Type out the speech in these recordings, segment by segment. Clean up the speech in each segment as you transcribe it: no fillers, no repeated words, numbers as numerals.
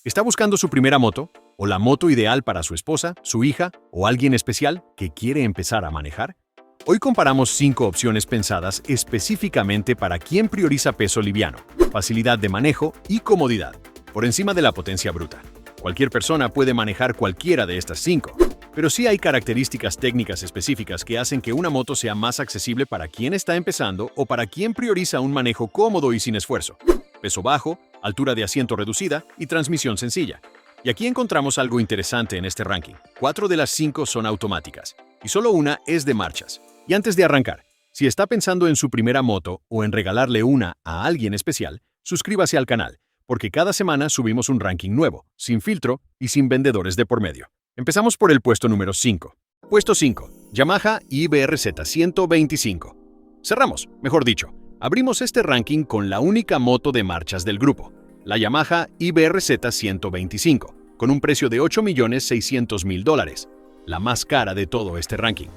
¿Está buscando su primera moto? ¿O la moto ideal para su esposa, su hija o alguien especial que quiere empezar a manejar? Hoy comparamos 5 opciones pensadas específicamente para quien prioriza peso liviano, facilidad de manejo y comodidad, por encima de la potencia bruta. Cualquier persona puede manejar cualquiera de estas 5, pero sí hay características técnicas específicas que hacen que una moto sea más accesible para quien está empezando o para quien prioriza un manejo cómodo y sin esfuerzo. Peso bajo, altura de asiento reducida y transmisión sencilla. Y aquí encontramos algo interesante en este ranking. 4 de las 5 son automáticas, y solo una es de marchas. Y antes de arrancar, si está pensando en su primera moto o en regalarle una a alguien especial, suscríbase al canal, porque cada semana subimos un ranking nuevo, sin filtro y sin vendedores de por medio. Empezamos por el puesto número 5. Puesto 5. Yamaha YBR-Z 125. Cerramos, mejor dicho. Abrimos este ranking con la única moto de marchas del grupo, la Yamaha YBR-Z 125, con un precio de $8.600.000, la más cara de todo este ranking.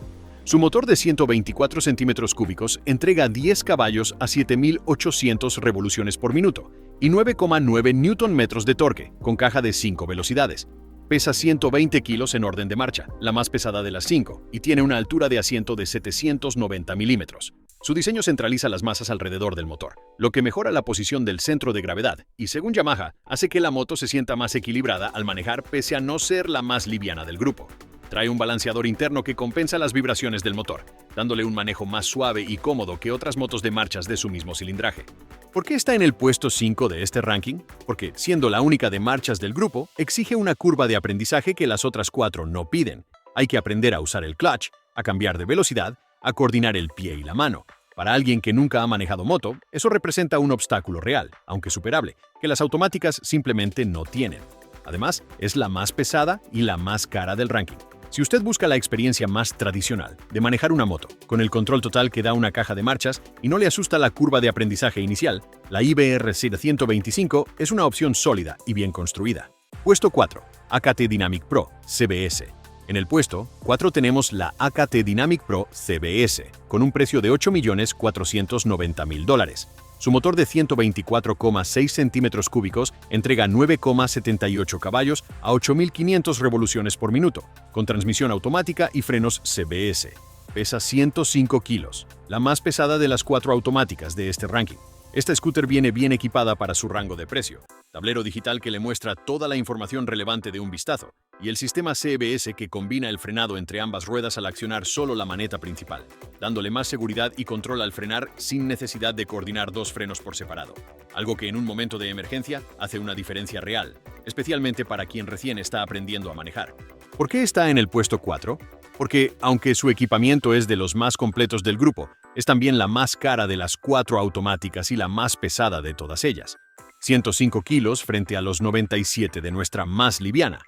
Su motor de 124 centímetros cúbicos entrega 10 caballos a 7.800 revoluciones por minuto y 9,9 Nm de torque, con caja de 5 velocidades. Pesa 120 kilos en orden de marcha, la más pesada de las 5, y tiene una altura de asiento de 790 milímetros. Su diseño centraliza las masas alrededor del motor, lo que mejora la posición del centro de gravedad y, según Yamaha, hace que la moto se sienta más equilibrada al manejar pese a no ser la más liviana del grupo. Trae un balanceador interno que compensa las vibraciones del motor, dándole un manejo más suave y cómodo que otras motos de marchas de su mismo cilindraje. ¿Por qué está en el puesto 5 de este ranking? Porque, siendo la única de marchas del grupo, exige una curva de aprendizaje que las otras 4 no piden. Hay que aprender a usar el clutch, a cambiar de velocidad, a coordinar el pie y la mano. Para alguien que nunca ha manejado moto, eso representa un obstáculo real, aunque superable, que las automáticas simplemente no tienen. Además, es la más pesada y la más cara del ranking. Si usted busca la experiencia más tradicional de manejar una moto, con el control total que da una caja de marchas y no le asusta la curva de aprendizaje inicial, la YBR-Z 125 es una opción sólida y bien construida. Puesto 4. AKT Dynamic Pro CBS. En el puesto 4 tenemos la AKT Dynamic Pro CBS, con un precio de $8.490.000. Su motor de 124,6 centímetros cúbicos entrega 9,78 caballos a 8.500 revoluciones por minuto, con transmisión automática y frenos CBS. Pesa 105 kilos, la más pesada de las 4 automáticas de este ranking. Esta scooter viene bien equipada para su rango de precio. Tablero digital que le muestra toda la información relevante de un vistazo, y el sistema CBS que combina el frenado entre ambas ruedas al accionar solo la maneta principal, dándole más seguridad y control al frenar sin necesidad de coordinar 2 frenos por separado, algo que en un momento de emergencia hace una diferencia real, especialmente para quien recién está aprendiendo a manejar. ¿Por qué está en el puesto 4? Porque, aunque su equipamiento es de los más completos del grupo, es también la más cara de las 4 automáticas y la más pesada de todas ellas. 105 kilos frente a los 97 de nuestra más liviana.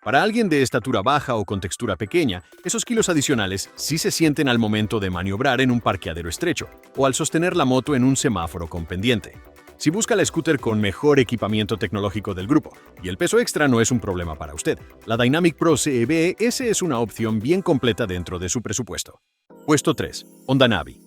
Para alguien de estatura baja o con textura pequeña, esos kilos adicionales sí se sienten al momento de maniobrar en un parqueadero estrecho o al sostener la moto en un semáforo con pendiente. Si busca la scooter con mejor equipamiento tecnológico del grupo, y el peso extra no es un problema para usted, la Dynamic Pro CBS es una opción bien completa dentro de su presupuesto. Puesto 3. Honda Navi.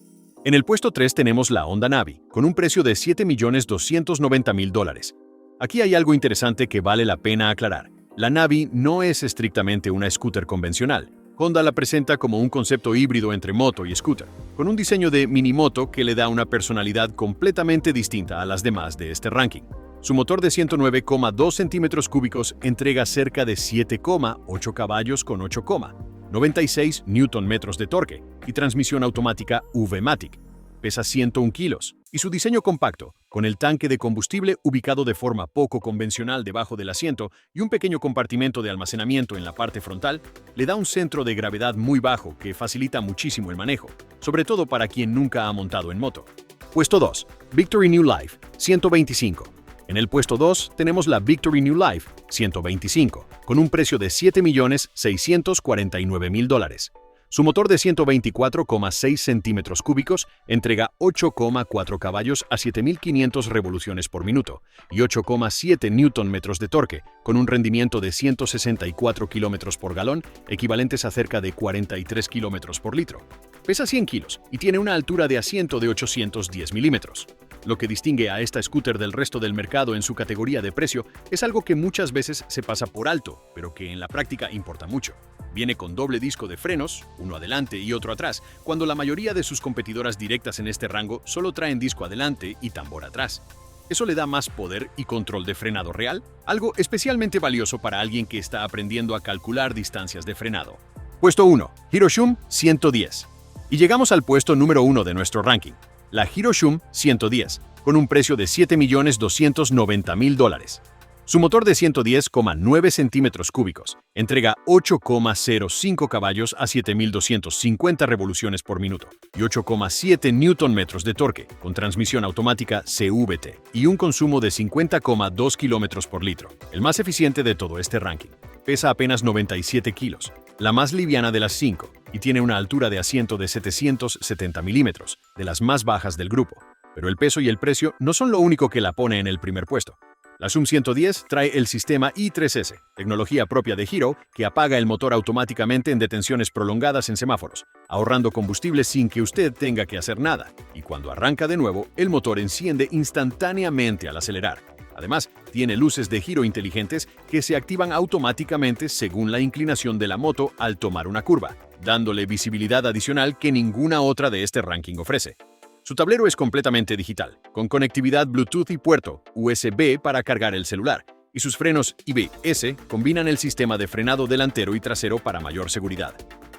En el puesto 3 tenemos la Honda Navi, con un precio de $7.290.000. Aquí hay algo interesante que vale la pena aclarar. La Navi no es estrictamente una scooter convencional. Honda la presenta como un concepto híbrido entre moto y scooter, con un diseño de minimoto que le da una personalidad completamente distinta a las demás de este ranking. Su motor de 109,2 centímetros cúbicos entrega cerca de 7,8 caballos con 8,96 Nm de torque y transmisión automática V-Matic. Pesa 101 kilos y su diseño compacto, con el tanque de combustible ubicado de forma poco convencional debajo del asiento y un pequeño compartimento de almacenamiento en la parte frontal, le da un centro de gravedad muy bajo que facilita muchísimo el manejo, sobre todo para quien nunca ha montado en moto. Puesto 2. Victory New Life 125. En el puesto 2 tenemos la Victory New Life 125, con un precio de $7.649.000. Su motor de 124,6 centímetros cúbicos entrega 8,4 caballos a 7.500 revoluciones por minuto y 8,7 Nm de torque, con un rendimiento de 164 km por galón, equivalentes a cerca de 43 km por litro. Pesa 100 kilos y tiene una altura de asiento de 810 milímetros. Lo que distingue a esta scooter del resto del mercado en su categoría de precio es algo que muchas veces se pasa por alto, pero que en la práctica importa mucho. Viene con doble disco de frenos, uno adelante y otro atrás, cuando la mayoría de sus competidoras directas en este rango solo traen disco adelante y tambor atrás. Eso le da más poder y control de frenado real, algo especialmente valioso para alguien que está aprendiendo a calcular distancias de frenado. Puesto 1. Hiroshum 110. Y llegamos al puesto número 1 de nuestro ranking, la Hiroshum 110, con un precio de $7.290.000. Su motor de 110,9 centímetros cúbicos entrega 8,05 caballos a 7.250 revoluciones por minuto y 8,7 Nm de torque con transmisión automática CVT y un consumo de 50,2 km por litro, el más eficiente de todo este ranking. Pesa apenas 97 kilos, la más liviana de las 5, y tiene una altura de asiento de 770 milímetros, de las más bajas del grupo. Pero el peso y el precio no son lo único que la pone en el primer puesto. La Shum 110 trae el sistema i3S, tecnología propia de Hero, que apaga el motor automáticamente en detenciones prolongadas en semáforos, ahorrando combustible sin que usted tenga que hacer nada, y cuando arranca de nuevo, el motor enciende instantáneamente al acelerar. Además, tiene luces de giro inteligentes que se activan automáticamente según la inclinación de la moto al tomar una curva, dándole visibilidad adicional que ninguna otra de este ranking ofrece. Su tablero es completamente digital, con conectividad Bluetooth y puerto USB para cargar el celular, y sus frenos ABS combinan el sistema de frenado delantero y trasero para mayor seguridad.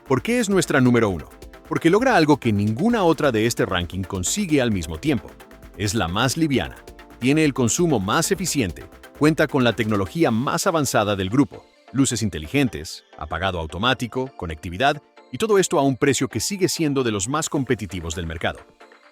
¿Por qué es nuestra número 1? Porque logra algo que ninguna otra de este ranking consigue al mismo tiempo. Es la más liviana, tiene el consumo más eficiente, cuenta con la tecnología más avanzada del grupo, luces inteligentes, apagado automático, conectividad, y todo esto a un precio que sigue siendo de los más competitivos del mercado.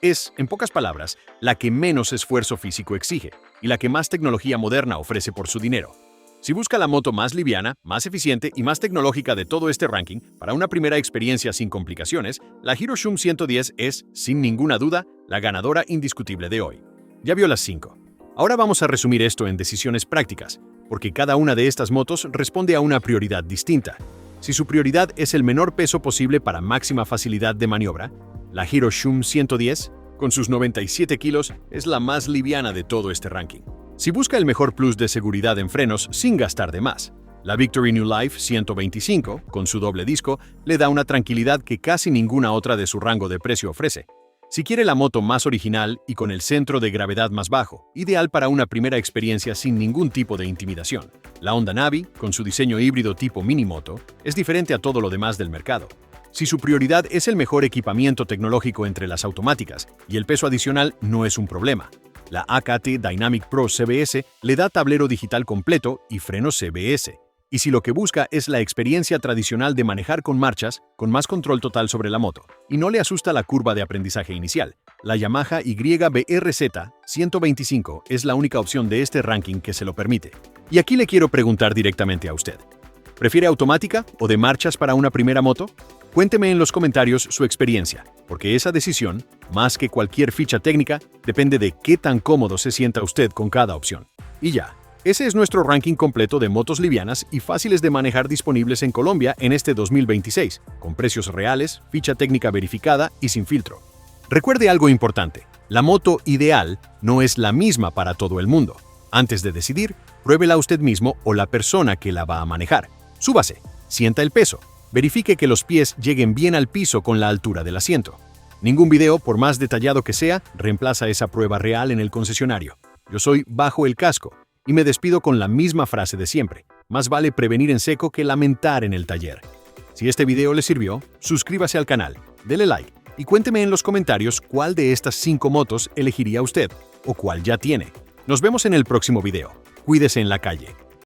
Es, en pocas palabras, la que menos esfuerzo físico exige y la que más tecnología moderna ofrece por su dinero. Si busca la moto más liviana, más eficiente y más tecnológica de todo este ranking para una primera experiencia sin complicaciones, la Hiroshum 110 es, sin ninguna duda, la ganadora indiscutible de hoy. Ya vio las 5. Ahora vamos a resumir esto en decisiones prácticas, porque cada una de estas motos responde a una prioridad distinta. Si su prioridad es el menor peso posible para máxima facilidad de maniobra, la Hiroshum 110, con sus 97 kilos, es la más liviana de todo este ranking. Si busca el mejor plus de seguridad en frenos sin gastar de más, la Victory New Life 125, con su doble disco, le da una tranquilidad que casi ninguna otra de su rango de precio ofrece. Si quiere la moto más original y con el centro de gravedad más bajo, ideal para una primera experiencia sin ningún tipo de intimidación, la Honda Navi, con su diseño híbrido tipo minimoto, es diferente a todo lo demás del mercado. Si su prioridad es el mejor equipamiento tecnológico entre las automáticas y el peso adicional no es un problema, la AKT Dynamic Pro CBS le da tablero digital completo y frenos CBS. Y si lo que busca es la experiencia tradicional de manejar con marchas, con más control total sobre la moto, y no le asusta la curva de aprendizaje inicial, la Yamaha YBRZ 125 es la única opción de este ranking que se lo permite. Y aquí le quiero preguntar directamente a usted. ¿Prefiere automática o de marchas para una primera moto? Cuénteme en los comentarios su experiencia, porque esa decisión, más que cualquier ficha técnica, depende de qué tan cómodo se sienta usted con cada opción. Y ya, ese es nuestro ranking completo de motos livianas y fáciles de manejar disponibles en Colombia en este 2026, con precios reales, ficha técnica verificada y sin filtro. Recuerde algo importante, la moto ideal no es la misma para todo el mundo. Antes de decidir, pruébela usted mismo o la persona que la va a manejar. Súbase, sienta el peso. Verifique que los pies lleguen bien al piso con la altura del asiento. Ningún video, por más detallado que sea, reemplaza esa prueba real en el concesionario. Yo soy Bajo el Casco y me despido con la misma frase de siempre. Más vale prevenir en seco que lamentar en el taller. Si este video le sirvió, suscríbase al canal, dele like y cuénteme en los comentarios cuál de estas 5 motos elegiría usted o cuál ya tiene. Nos vemos en el próximo video. Cuídese en la calle.